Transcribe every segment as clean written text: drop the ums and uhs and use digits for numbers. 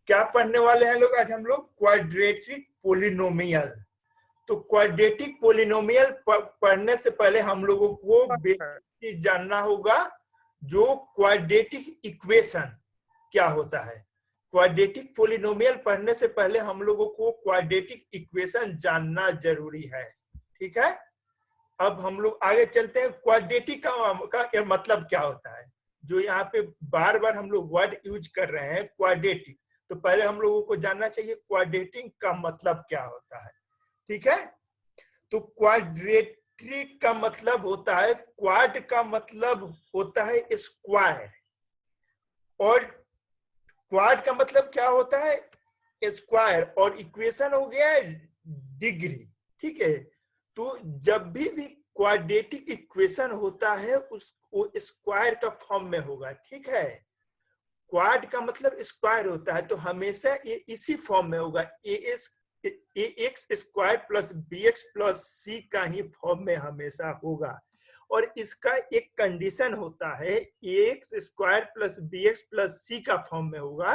क्या पढ़ने वाले हैं लोग? आज हम लोग क्वाड्रेटिक पोलिनोमियल। तो क्वाड्रेटिक पोलिनोमियल पढ़ने से पहले हम लोगों को बेसिक चीज जानना होगा, जो क्वाड्रेटिक इक्वेशन क्या होता है। क्वाड्रेटिक पोलिनोमियल पढ़ने से पहले हम लोगों को क्वाड्रेटिक इक्वेशन जानना जरूरी है। ठीक है, अब हम लोग आगे चलते हैं। क्वाड्रेटिक का मतलब क्या होता है, जो यहाँ पे बार बार हम लोग वर्ड यूज कर रहे हैं क्वाड्रेटिक, तो पहले हम लोगों को जानना चाहिए क्वाड्रेटिक का मतलब क्या होता है। ठीक है, तो क्वाड्रेटिक का मतलब होता है, क्वाड का मतलब होता है स्क्वायर, और क्वाड का मतलब क्या होता है? स्क्वायर, और इक्वेशन हो गया डिग्री। ठीक है, तो जब भी क्वाड्रेटिक इक्वेशन होता है उस वो स्क्वायर का फॉर्म में होगा। ठीक है, क्वाड का मतलब स्क्वायर होता है, तो हमेशा ये इसी फॉर्म में होगा, a x square plus b x plus c का ही फॉर्म में हमेशा होगा। और इसका एक कंडीशन होता है, a x square plus b x plus c का फॉर्म में होगा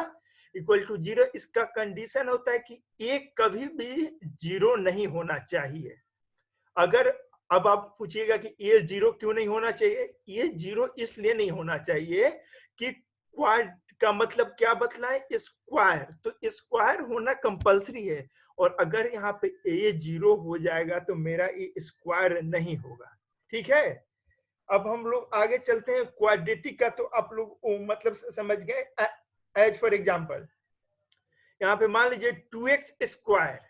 इक्वल टू 0। इसका कंडीशन होता है कि ए कभी भी 0 नहीं होना चाहिए। अगर अब आप पूछिएगा कि ये 0 क्यों नहीं होना चाहिए, ये 0 इसलिए नहीं होना चाहिए कि क्वाड का मतलब क्या बतलाए? स्क्वायर, तो स्क्वायर होना कंपलसरी है, और अगर यहाँ पे ये 0 हो जाएगा तो मेरा ये स्क्वायर नहीं होगा। ठीक है, अब हम लोग आगे चलते हैं क्वाड्रेटिक का। तो आप लोग मतलब समझ गए। एज फॉर एग्जाम्पल, यहाँ पे मान लीजिए 2x square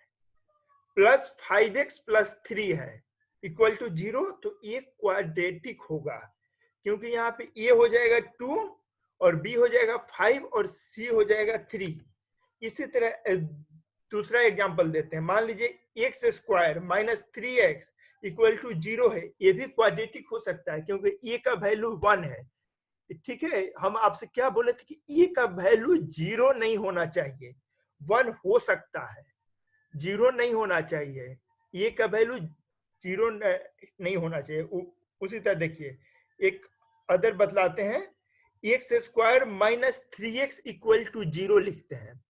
plus 5x plus 3 है इक्वल टू 0, तो ये क्वाड्रेटिक होगा, क्योंकि यहाँ पे ए हो जाएगा 2 और बी हो जाएगा 5 और सी हो जाएगा 3। इसी तरह दूसरा एग्जांपल देते हैं। मान लीजिए x square minus 3x equal to 0 है, ये भी क्वाड्रेटिक हो सकता है क्योंकि ए का वैल्यू 1 है। ठीक है, हम आपसे क्या बोले थे कि ए का वैल्यू 0 नहीं होना चाहिए, 1 हो सकता है, 0 नहीं होना चाहिए। ए का वैल्यू 0 नहीं होना चाहिए। उसी तरह देखिए, एक अदर बतलाते हैं, x square minus 3x equal to 0 लिखते हैं।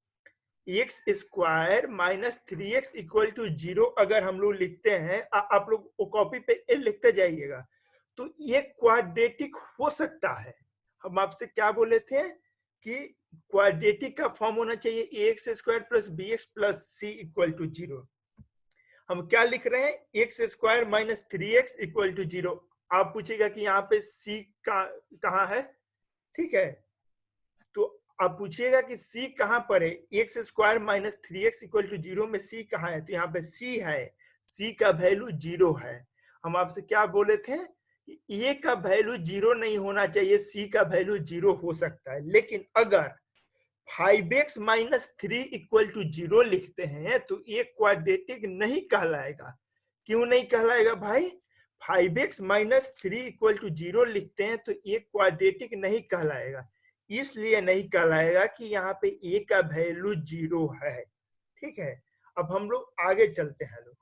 X square minus 3x equal to 0 अगर हम लोग लिखते हैं, आप लोग कॉपी पे लिखते जाइएगा, तो ये क्वाड्रेटिक हो सकता है। हम आपसे क्या बोले थे कि क्वाड्रेटिक का फॉर्म होना चाहिए x square plus b x plus c equal to 0। हम क्या लिख रहे हैं? X square minus 3x equal to 0। आप पूछेगा कि यहाँ पे c कहाँ है? ठीक है, तो आप पूछिएगा कि c कहाँ पर है? X square minus 3x equal to 0 में c कहाँ है? तो यहाँ पे c है, c का वैल्यू 0 है। हम आपसे क्या बोले थे? a का वैल्यू 0 नहीं होना चाहिए, c का वैल्यू 0 हो सकता है। लेकिन अगर 5x माइनस 3 इक्वल टू 0 लिखते हैं तो ये क्वाड्रेटिक नहीं कहलाएगा। क्यों नहीं कहलाएगा भाई? 5x माइनस 3 इक्वल टू 0 लिखते हैं तो ये क्वाड्रेटिक नहीं कहलाएगा। इसलिए नहीं कहलाएगा कि यहाँ पे a का वैल्यू 0 है। ठीक है, अब हम लोग आगे चलते हैं। लोग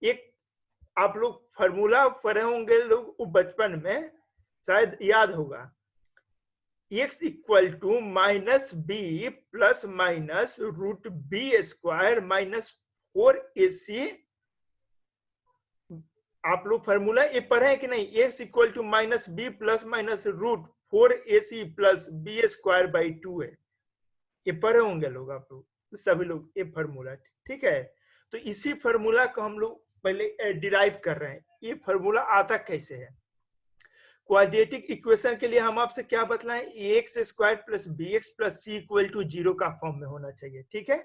एक आप लोग फॉर्मूला पढ़े होंगे लोग बचपन में, शायद याद होगा, x equal to minus b plus minus root b square minus 4ac। आप लोग फॉर्मूला ये पढ़े कि नहीं? x equal to minus b plus minus root 4ac plus b square by 2 है। ये पढ़े होंगे लोग, आप लोग सभी लोग ये फॉर्मूला। ठीक है, तो इसी फॉर्मूला को हम लोग पहले डिराइव कर रहे हैं। ये फॉर्मूला आता कैसे है? क्वाड्रेटिक इक्वेशन के लिए हम आपसे क्या बतलाएं? X square plus b x plus c equal to 0 का फॉर्म में होना चाहिए। ठीक है,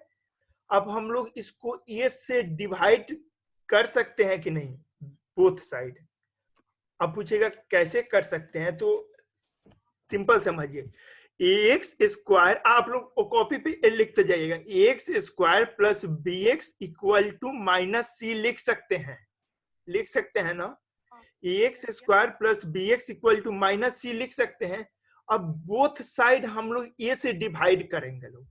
अब हम लोग इसको ए से डिवाइड कर सकते हैं कि नहीं, बोथ साइड। अब पूछेगा कैसे कर सकते हैं, तो सिंपल समझिए, एक्स स्क्वायर, आप लोग कॉपी पे लिखते जाइएगा, x square plus b x equal to minus c लिख सकते हैं, लिख सकते हैं ना? X square plus b x equal to minus c लिख सकते हैं। अब बोथ साइड हम लोग ए से डिवाइड करेंगे लोग,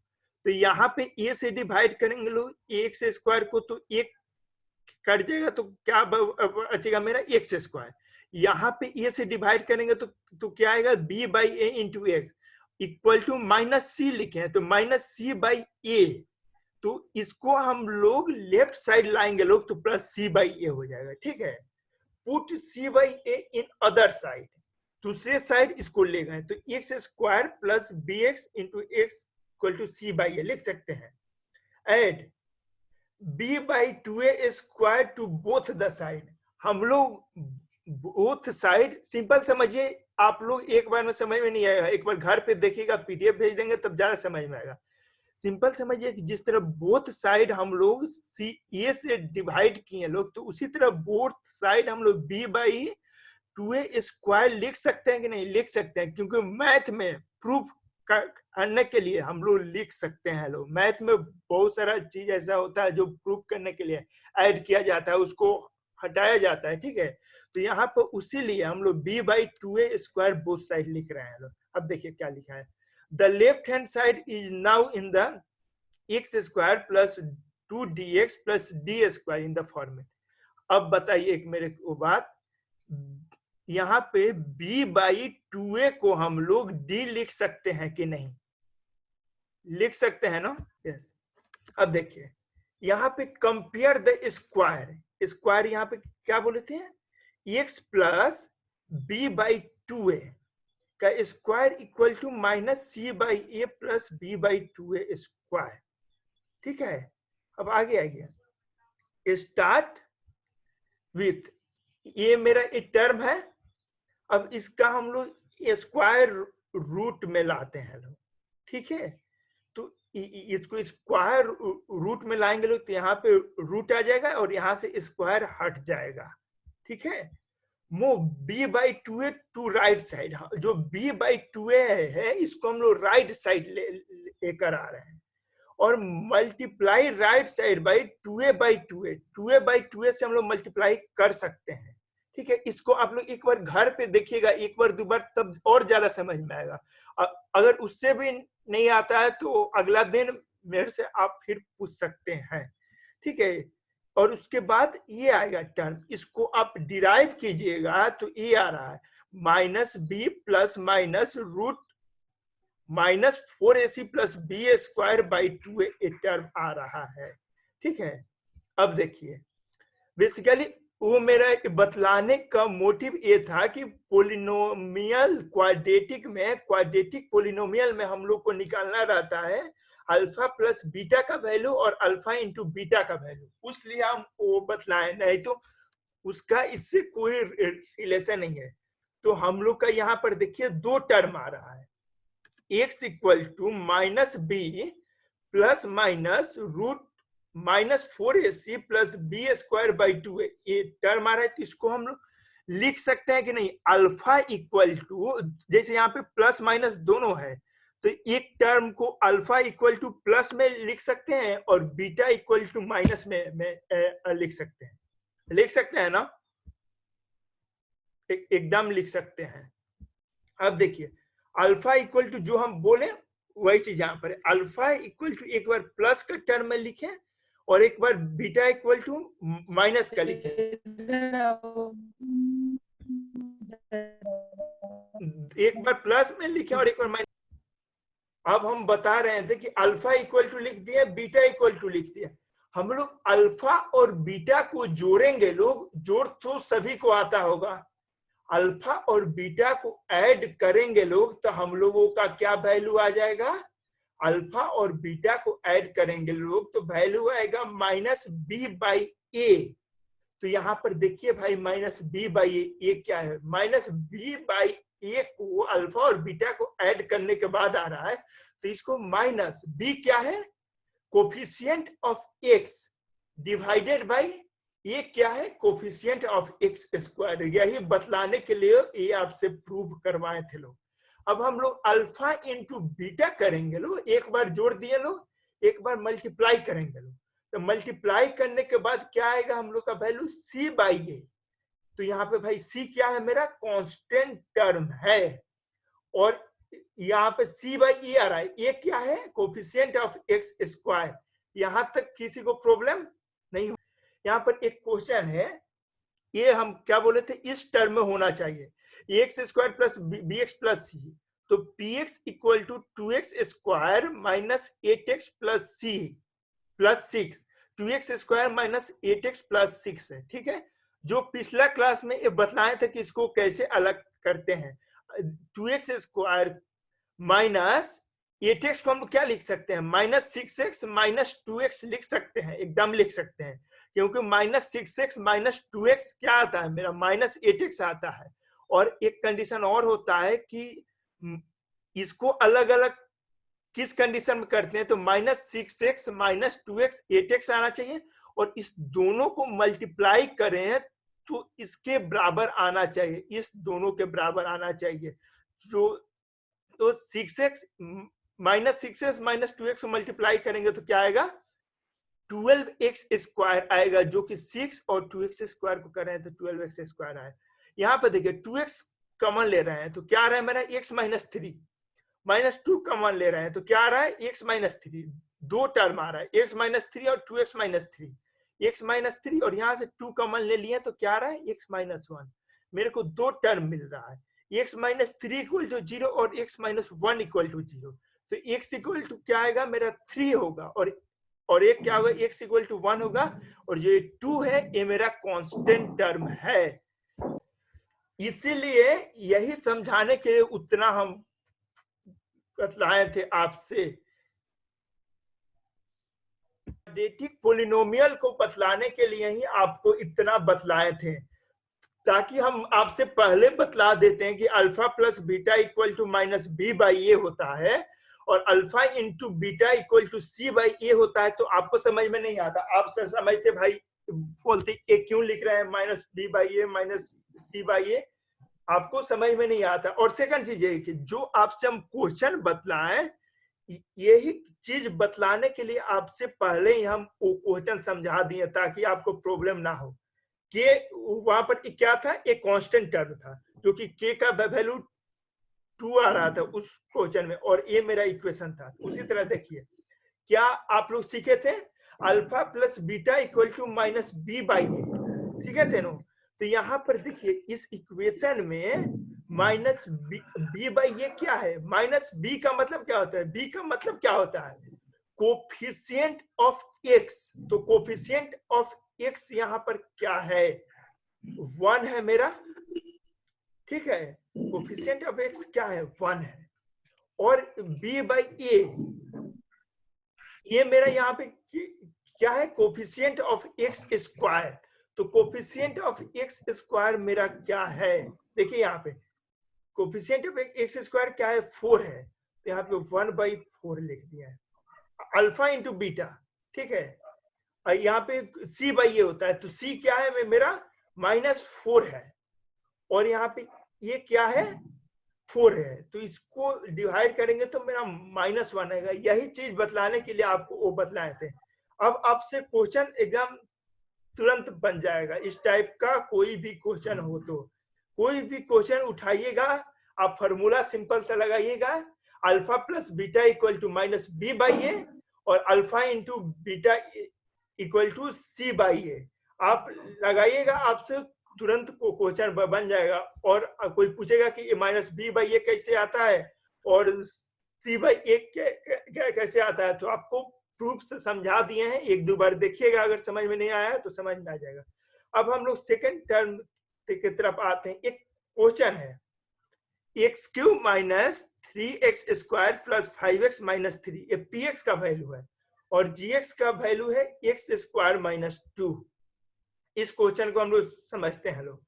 तो यहाँ पे ए से डिवाइड करेंगे लोग, एक्स स्क्वायर को तो एक कट जाएगा, तो क्या बचेगा मेरा? X square. यहाँ पे ए से डिवाइड करेंगे तो क्या आएगा? B by a into x. Equal to minus c लिखे हैं, तो माइनस सी बाई ए, तो इसको हम लोग लेफ्ट साइड लाएंगे लोग, तो प्लस सी बाई ए हो जाएगा। ठीक है, put c by a in other side, दूसरे साइड इसको ले गए, तो x square plus b x into x equal to c by a लिख सकते हैं। Add b by two a square to both the side, हम लोग बोथ साइड सिंपल समझिए, आप लोग एक बार में समझ में नहीं आएगा, एक बार घर पे देखिएगा, पीडीएफ भेज देंगे तब ज्यादा समझ में आएगा। सिंपल समझिए कि जिस तरह बोथ साइड हम लोग सी ए से डिवाइड किए लोग, तो उसी तरह बोथ साइड हम लोग b by two a square लिख सकते हैं कि नहीं? लिख सकते हैं, क्योंकि मैथ में प्रूफ करने के लिए हम लोग लिख सकते हैं लोग। मैथ में बहुत सारा चीज ऐसा होता है जो प्रूफ करने के लिए ऐड किया जाता है, उसको हटाया जाता है। ठीक है, तो यहाँ पर उसी लिए हम लोग b by two a square both side लिख रहे हैं लोग। अब देखिए क्या लिखा है, the left hand side is now in the x square plus 2dx plus D square in the format. अब बताइए एक मेरे को बात, यहाँ पे b बाई टू ए को हम लोग d लिख सकते हैं कि नहीं? लिख सकते हैं ना? यस। अब देखिए यहाँ पे कंपेयर द स्क्वायर, स्क्वायर यहाँ पे क्या बोले थे? x plus b by two a का square equal to minus c by a plus b by two a square. ठीक है, अब आगे आइए, स्टार्ट विथ, ये मेरा एक टर्म है, अब इसका हम लोग स्क्वायर रूट में लाते हैं लोग। ठीक है, तो इसको स्क्वायर रूट में लाएंगे लोग, तो यहाँ पे रूट आ जाएगा और यहाँ से स्क्वायर हट जाएगा। ठीक है, move b by two a to right side, जो b बाई टू ए है इसको हम लोग राइट साइड लेकर आ रहे हैं, और multiply right side by two a by two a, two a by two a से हम लोग मल्टीप्लाई कर सकते हैं। ठीक है, इसको आप लोग एक बार घर पे देखिएगा, एक बार दो बार, तब और ज्यादा समझ में आएगा। अगर उससे भी नहीं आता है तो अगला दिन मेरे से आप फिर पूछ सकते हैं। ठीक है, और उसके बाद ये आएगा टर्म, इसको आप डिराइव कीजिएगा तो ये आ रहा है minus b plus minus root minus 4ac plus b square by two a term आ रहा है। ठीक है, अब देखिए बेसिकली वो मेरा बतलाने का मोटिव ये था कि पोलिनोमियल क्वाड्रेटिक पोलिनोमियल में हम लोग को निकालना रहता है अल्फा प्लस बीटा का वैल्यू और अल्फा इंटू बीटा का वैल्यू, उसलिए हम वो बतलाए, नहीं तो उसका इससे कोई रिलेशन नहीं है। तो हम लोग का यहाँ पर देखिए दो टर्म आ रहा है, x equal to minus b plus minus root minus 4ac plus b square by two a, ये टर्म आ रहा है, तो इसको हम लोग लिख सकते हैं कि नहीं? अल्फा इक्वल टू, जैसे यहाँ पे प्लस माइनस दोनों है, तो एक टर्म को अल्फा इक्वल टू प्लस में लिख सकते हैं और बीटा इक्वल टू माइनस में लिख सकते हैं ना? एकदम लिख सकते हैं। अब देखिए अल्फा इक्वल टू जो हम बोले वही चीज यहाँ पर, अल्फा इक्वल टू एक बार प्लस का टर्म में लिखे और एक बार बीटा इक्वल टू माइनस का लिखे, एक बार प्लस में लिखे और एक बार माइनस। अब हम बता रहे थे कि अल्फा इक्वल टू लिख दिया, बीटा इक्वल टू लिख दिया, हम लोग अल्फा और बीटा को जोड़ेंगे लोग, जोड़ तो सभी को आता होगा, अल्फा और बीटा को ऐड करेंगे लोग तो हम लोगों का क्या वैल्यू आ जाएगा? अल्फा और बीटा को ऐड करेंगे लोग तो वैल्यू आएगा माइनस बी बाई ए। तो यहाँ पर देखिए भाई माइनस बी बाई ए क्या है? माइनस बी बाई ए को अल्फा और बीटा को ऐड करने के बाद आ रहा है, तो इसको माइनस बी क्या है? Coefficient of x divided by ये क्या है? Coefficient of x square. यही बतलाने के लिए ये आपसे प्रूव करवाए थे लोग। अब हम लोग अल्फा इंटू बीटा करेंगे लोग, एक बार जोड़ दिए लोग, एक बार मल्टीप्लाई करेंगे लोग, तो मल्टीप्लाई करने के बाद क्या आएगा हम लोग का वैल्यू? सी बाई ए। तो यहाँ पे भाई सी क्या है? मेरा कांस्टेंट टर्म है, और यहाँ पे सी बाई ई आ रहा है, ये क्या है? Coefficient of x square. यहां तक किसी को प्रॉब्लम नहीं हो? यहाँ पर एक क्वेश्चन है, ये हम क्या बोले थे? इस टर्म में होना चाहिए x square plus b x plus c, तो px equal to 2x square minus 8x plus 6 2x square minus 8x plus 6 है। ठीक है, जो पिछला क्लास में ये बतलाए थे कि इसको कैसे अलग करते हैं। 2x स्क्वायर माइनस 8x को हम क्या लिख सकते हैं, माइनस 6x माइनस 2x लिख सकते हैं, एकदम लिख सकते हैं, क्योंकि माइनस 6x माइनस 2x क्या आता है मेरा, माइनस 8x आता है। और एक कंडीशन और होता है कि इसको अलग अलग किस कंडीशन में करते हैं, तो minus 6x minus 2x 8x आना चाहिए, और इस दोनों को मल्टीप्लाई करें तो इसके बराबर आना चाहिए, इस दोनों के बराबर आना चाहिए। तो 6x minus 6x minus 2x को मल्टीप्लाई करेंगे तो क्या आएगा, 12x स्क्वायर आएगा, जो कि 6 और 2x स्क्वायर को कर रहे हैं तो 12x स्क्वायर आए। यहाँ पे देखिए 2x कॉमन ले रहे हैं तो क्या आ रहा है मेरा, x माइनस 3, माइनस 2 कॉमन ले रहे हैं तो क्या आ रहा है, x माइनस 3, दो टर्म आ रहा है, x माइनस 3 और 2x माइनस 3, x माइनस 3 और यहाँ से 2 कॉमन ले लिए तो क्या आ रहा है, x माइनस 1। मेरे को दो टर्म मिल रहा है, x माइनस 3 इक्वल टू 0 और x माइनस 1 इक्वल टू 0। तो x इक्वल टू क्या आएगा मेरा 3 होगा, और एक क्या होगा, x इक्वल टू 1 होगा, और ये 2 है ये मेरा कांस्टेंट टर्म है। इसीलिए यही समझाने के लिए उतना हम बतलाए थे आपसे, क्वाड्रेटिक पोलिनोमियल को बतलाने के लिए ही आपको इतना बतलाए थे, ताकि हम आपसे पहले बतला देते हैं कि alpha plus beta equal to minus b by a होता है, और alpha into beta equal to c by a होता है। तो आपको समझ में नहीं आता, आप समझते भाई बोलते ए क्यों लिख रहे हैं minus b by a minus c by a, आपको समझ में नहीं आता। और सेकंड चीज है कि जो आपसे हम क्वेश्चन बतलाएं, यही चीज बतलाने के लिए आपसे पहले ही हम क्वेश्चन समझा दिए ताकि आपको प्रॉब्लम ना हो। के वहां पर क्या था, एक कांस्टेंट टर्म था जो कि के का वैल्यू 2 आ रहा था उस क्वेश्चन में, और ये मेरा इक्वेशन था। उसी तरह देखिए क्या आप लोग सीखे थे, alpha plus beta equal to minus b by a, सीखे थे ना। तो यहाँ पर देखिए इस इक्वेशन में माइनस बी बाई ए क्या है, माइनस बी का मतलब क्या होता है, बी का मतलब क्या होता है, कोफिशिएंट ऑफ एक्स। तो कोफिशिएंट ऑफ एक्स यहाँ पर क्या है, 1 है मेरा, ठीक है, कोफिशिएंट ऑफ एक्स क्या है, 1 है। और b बाई ए ये मेरा यहाँ पे क्या है, कोफिशिएंट ऑफ एक्स स्क्वायर। तो कोफिशिएंट ऑफ एक्स स्क्वायर मेरा क्या है, देखिए यहाँ पे कोफिशिएंट ऑफ एक्स स्क्वायर क्या है, 4 है, तो यहाँ पे 1/4 लिख दिया है, अल्फा इंटू बीटा, ठीक है। यहाँ पे c बाई ए होता है, तो c क्या है मेरा, -4 है, और यहाँ पे ये क्या है, 4 है, तो इसको डिवाइड करेंगे तो मेरा -1 आएगा। यही चीज बतलाने के लिए आपको वो बतलाए थे। अब आपसे क्वेश्चन एकदम तुरंत बन जाएगा, इस टाइप का कोई भी क्वेश्चन हो तो कोई भी क्वेश्चन उठाइएगा, आप फॉर्मूला सिंपल सा लगाइएगा, alpha plus beta equal to minus b by a, और alpha into beta equal to c by a, आप लगाइएगा, आपसे तुरंत क्वेश्चन बन जाएगा। और कोई पूछेगा कि माइनस बी बाई ए कैसे आता है और सी बाई ए कैसे आता है, तो आपको प्रूफ से समझा दिए हैं, एक दो बार देखिएगा, अगर समझ में नहीं आया तो समझ में आ जाएगा। अब हम लोग सेकंड टर्म की तरफ आते हैं। एक क्वेश्चन है, x cube minus 3x square plus 5x minus 3, ये px का वैल्यू है, और gx का वैल्यू है x स्क्वायर माइनस 2। इस क्वेश्चन को हम लोग समझते हैं लोग।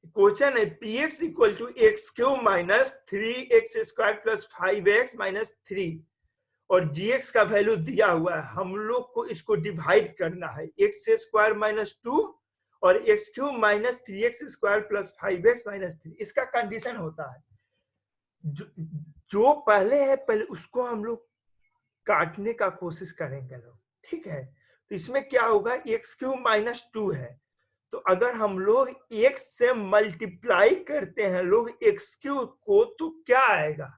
क्वेश्चन है px equal to x cube minus 3x square plus 5x minus 3, और gx का वैल्यू दिया हुआ है, हम लोग को इसको डिवाइड करना है, x स्क्वायर माइनस 2 और x cube minus 3x square plus 5x minus 3। इसका कंडीशन होता है जो पहले है पहले उसको हम लोग काटने का कोशिश करेंगे लोग, ठीक है। तो इसमें क्या होगा, एक्स क्यूब माइनस 2 है, तो अगर हम लोग x से मल्टीप्लाई करते हैं लोग एक्स क्यूब को तो क्या आएगा,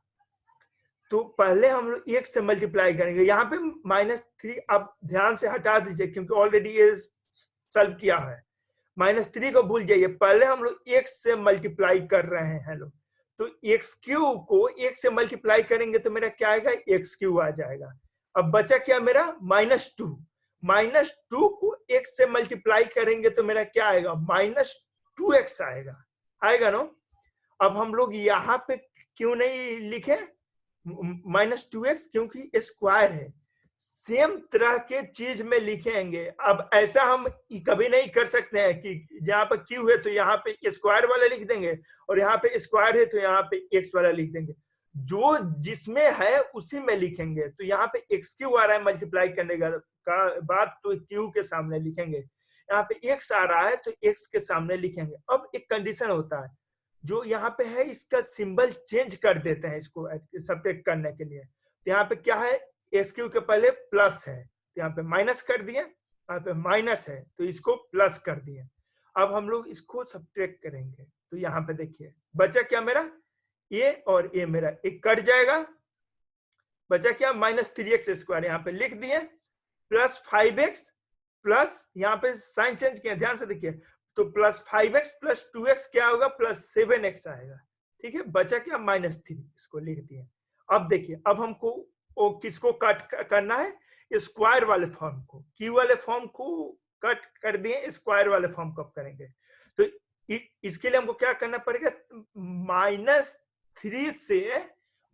तो पहले हम लोग x से मल्टीप्लाई करेंगे। यहाँ पे -3 आप ध्यान से हटा दीजिए क्योंकि ऑलरेडी ये सॉल्व किया है, -3 को भूल जाइए, पहले हम लोग x से मल्टीप्लाई कर रहे हैं लोग, तो एक्स क्यू को एक से मल्टीप्लाई करेंगे तो मेरा क्या आएगा, एक्स क्यू आ जाएगा। अब बचा क्या मेरा, -2। -2 को एक्स से मल्टीप्लाई करेंगे तो मेरा क्या आएगा, -2x आएगा, आएगा ना। अब हम लोग यहाँ पे क्यों नहीं लिखे -2x, क्योंकि स्क्वायर है। सेम तरह के चीज में लिखेंगे। अब ऐसा हम कभी नहीं कर सकते हैं कि जहाँ पे क्यू है तो यहाँ पे स्क्वायर वाला लिख देंगे और यहाँ पे स्क्वायर है तो यहाँ पे एक्स वाला लिख देंगे। जो जिसमें है उसी में लिखेंगे। तो यहाँ पे एक्स क्यू आ रहा है मल्टीप्लाई करने का बाद, तो क्यू के सामने लिखेंगे। यहाँ पे एक्स आ रहा है तो एक्स के सामने लिखेंगे। अब एक कंडीशन होता है, जो यहाँ पे है इसका सिंबल चेंज कर देते हैं इसको सब्ट्रैक्ट करने के लिए। तो यहाँ पे क्या है, एस क्यू के पहले प्लस है तो यहाँ पे माइनस कर दिए, यहाँ पे माइनस है तो इसको प्लस कर दिए। अब हम लोग इसको सब्ट्रैक्ट करेंगे तो यहाँ पे देखिए बचा क्या मेरा, ए और ए मेरा एक कट जाएगा, बचा क्या -3x², यहाँ पे लिख दिए, प्लस 5x प्लस, यहाँ पे साइन चेंज किया ध्यान से देखिए, तो प्लस 5x प्लस 2x क्या होगा, प्लस 7x आएगा। ठीक है, बचा क्या -3, इसको लिख दिए। अब देखिए, अब हमको किसको कट करना है, स्क्वायर वाले फॉर्म को, क्यू वाले फॉर्म को कट कर दिए, स्क्वायर वाले फॉर्म को करेंगे। तो इसके लिए हमको क्या करना पड़ेगा, -3 से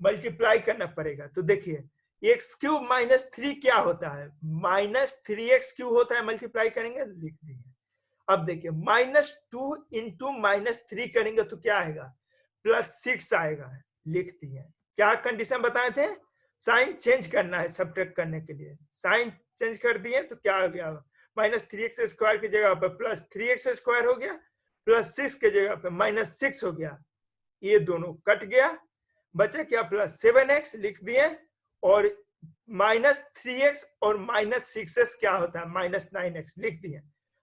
मल्टीप्लाई करना पड़ेगा। तो देखिए x³ -3 क्या होता है, -3x³ होता है, मल्टीप्लाई करेंगे लिख दिए। अब देखिए -2 इंटू -3 करेंगे तो क्या आएगा, +6 आएगा, लिख दिए। क्या कंडीशन बताए थे, साइन चेंज करना है सब्ट्रैक्ट करने के लिए, साइन चेंज कर दिए तो क्या हो गया, -3x² की जगह पर +3x² हो गया, +6 की जगह पर -6 हो गया, ये दोनों कट गया, बचा क्या +7x लिख दिए, और -3x और -6x क्या होता है, -9x लिख दिए।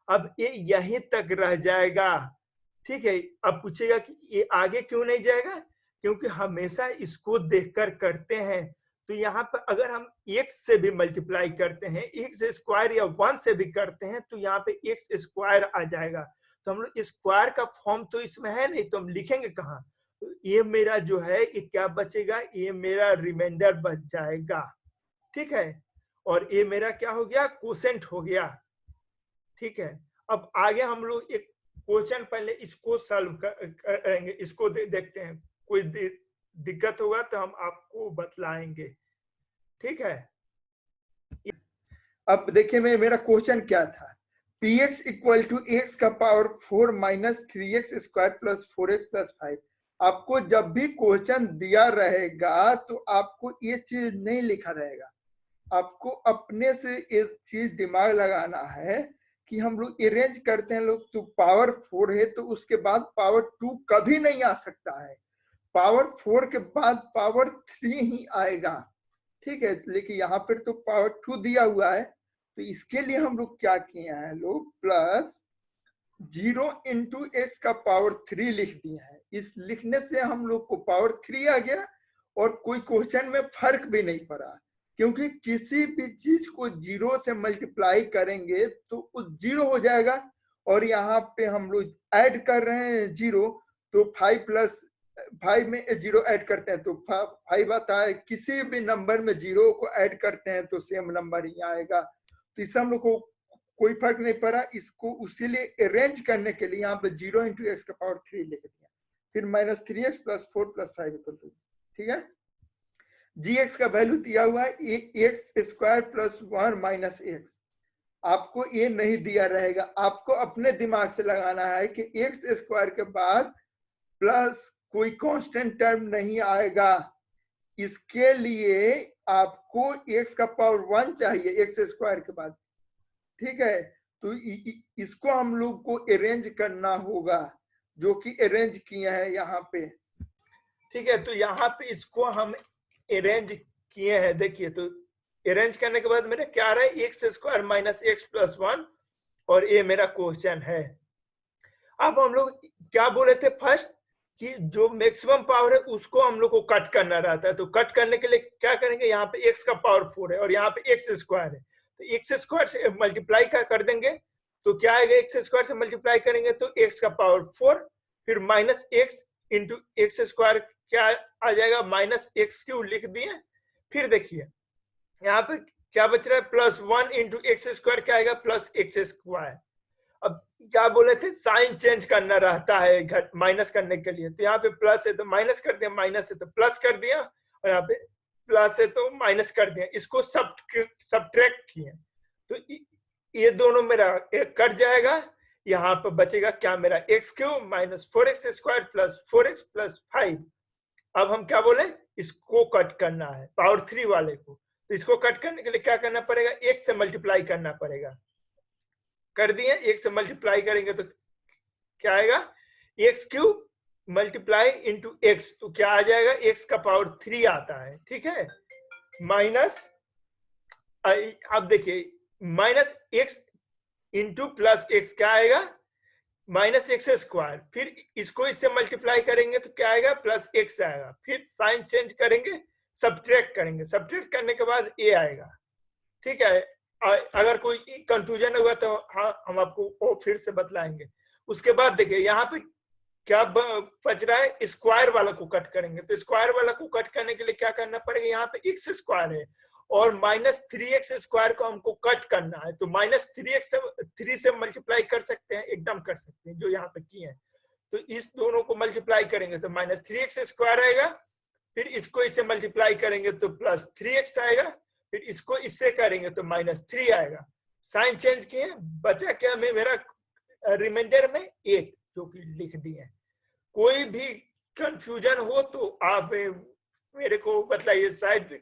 अब ये यहीं तक रह जाएगा। ठीक है, अब पूछेगा कि ये आगे क्यों नहीं जाएगा, क्योंकि हमेशा इसको देखकर करते हैं। तो यहाँ पर अगर हम x से भी मल्टीप्लाई करते हैं, x² या 1 से भी करते हैं, तो यहाँ पे x² आ जाएगा। तो हम लोग स्क्वायर का फॉर्म तो इसमें है नहीं, तो हम लिखेंगे कहाँ, तो ये मेरा जो है ये क्या बचेगा, ये मेरा रिमाइंडर बच जाएगा। ठीक है, और ये मेरा क्या हो गया, कोसेंट हो गया। ठीक है, अब आगे हम लोग एक क्वेश्चन पहले इसको सॉल्व करेंगे, इसको देखते हैं, कोई दिक्कत होगा तो हम आपको बतलाएंगे। ठीक है, अब देखिए मेरा क्वेश्चन क्या था, px = x⁴ - 3x² + 4x + 5। आपको जब भी क्वेश्चन दिया रहेगा तो आपको ये चीज नहीं लिखा रहेगा, आपको अपने से एक चीज दिमाग लगाना है कि हम लोग अरेंज करते हैं लोग, तो पावर 4 है तो उसके बाद पावर 2 कभी नहीं आ सकता है, पावर 4 के बाद पावर 3 ही आएगा। ठीक है, लेकिन यहाँ पर तो पावर 2 दिया हुआ है, तो इसके लिए हम लोग क्या किए हैं लोग, +0 × x⁴ लिख दिए हैं। इस लिखने से हम लोग को पावर 3 आ गया और कोई क्वेश्चन में फर्क भी नहीं पड़ा, क्योंकि किसी भी चीज को 0 से मल्टीप्लाई करेंगे तो वो 0 हो जाएगा, और यहाँ पे हम लोग ऐड कर रहे हैं 0, तो 5 + 5 में 0 ऐड करते हैं तो 5 आता है। किसी भी नंबर में 0 को ऐड करते हैं तो सेम नंबर ही आएगा। तो इससे हम लोग को कोई फर्क नहीं पड़ा, इसको उसी लिए अरेंज करने के लिए यहाँ पे 0 × x⁴ लिख दिया, फिर -3x + 4 + 5 = 2। ठीक है, gx का वैल्यू दिया हुआ है x² + 1 - x। आपको ये नहीं दिया रहेगा, आपको अपने दिमाग से लगाना है कि x² के बाद प्लस कोई कांस्टेंट टर्म नहीं आएगा, इसके लिए आपको x⁴ चाहिए x² के बाद। ठीक है, तो इसको हम लोग को अरेंज करना होगा, जो कि अरेंज किए हैं यहाँ पे। ठीक है, तो यहाँ पे इसको हम अरेंज किए हैं। देखिए, तो अरेंज करने के बाद मेरे क्या आ रहा है, x² - x + 1, और ये मेरा क्वेश्चन है। अब हम लोग क्या बोले थे फर्स्ट, कि जो मैक्सिमम पावर है उसको हम लोग को कट करना रहता है। तो कट करने के लिए क्या करेंगे, यहाँ पे x⁴ है और यहाँ पे x² है, तो x² से मल्टीप्लाई कर देंगे तो क्या आएगा, x² से मल्टीप्लाई करेंगे तो x⁴, फिर -x इंटू एक्स स्क्वायर क्या आ जाएगा, माइनस एक्स क्यूब लिख दिए। फिर देखिए यहाँ पे क्या बच रहा है, प्लस 1 इंटू एक्स स्क्वायर क्या आएगा, प्लस एक्स स्क्वायर। अब क्या बोले थे, साइन चेंज करना रहता है घट माइनस करने के लिए, तो यहाँ पे प्लस है तो माइनस कर दिया, माइनस है तो प्लस कर दिया, और यहाँ पे प्लस है तो माइनस कर दिया, इसको सब्ट्रैक्ट किए तो ये दोनों मेरा एक कट जाएगा। यहाँ पर बचेगा क्या मेरा, x cube minus 4x square plus 4x plus 5। अब हम क्या बोले, इसको कट करना है पावर 3 वाले को, तो इसको कट करने के लिए क्या करना पड़ेगा, एक से मल्टीप्लाई करना पड़ेगा। कर दिए, एक से मल्टीप्लाई करेंगे तो क्या आएगा, x cube multiply into x, तो क्या आ जाएगा, एक्स का पावर 3 आता है, ठीक है, माइनस, अब देखिए minus x into plus x क्या आएगा, माइनस एक्स स्क्वायर, फिर इसको इससे मल्टीप्लाई करेंगे तो क्या आएगा, प्लस एक्स आएगा, फिर साइन चेंज करेंगे, सब्ट्रैक्ट करेंगे, सब्ट्रैक्ट करने के बाद ए आएगा, ठीक है। अगर कोई कंफ्यूजन होगा तो हाँ हम आपको वो फिर से बतलाएंगे। उसके बाद देखिए यहाँ पे क्या बच रहा है, स्क्वायर वाला को कट करेंगे, तो स्क्वायर वाला को कट करने के लिए क्या करना पड़ेगा, यहाँ पे एक्स स्क्वायर है और माइनस 3x स्क्वायर को हमको कट करना है, तो माइनस 3 से मल्टीप्लाई कर सकते हैं, एकदम कर सकते हैं जो यहाँ पे किए हैं। तो इस दोनों को मल्टीप्लाई करेंगे तो माइनस 3x स्क्वायर आएगा, फिर इसको इससे मल्टीप्लाई करेंगे तो प्लस 3x आएगा, फिर इसको इससे करेंगे तो माइनस 3 आएगा। साइन चेंज किए, बचा क्या में मेरा रिमाइंडर में 8 जो कि लिख दिए। कोई भी कंफ्यूजन हो तो आप मेरे को बताइए, शायद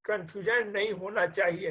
कंफ्यूजन नहीं होना चाहिए।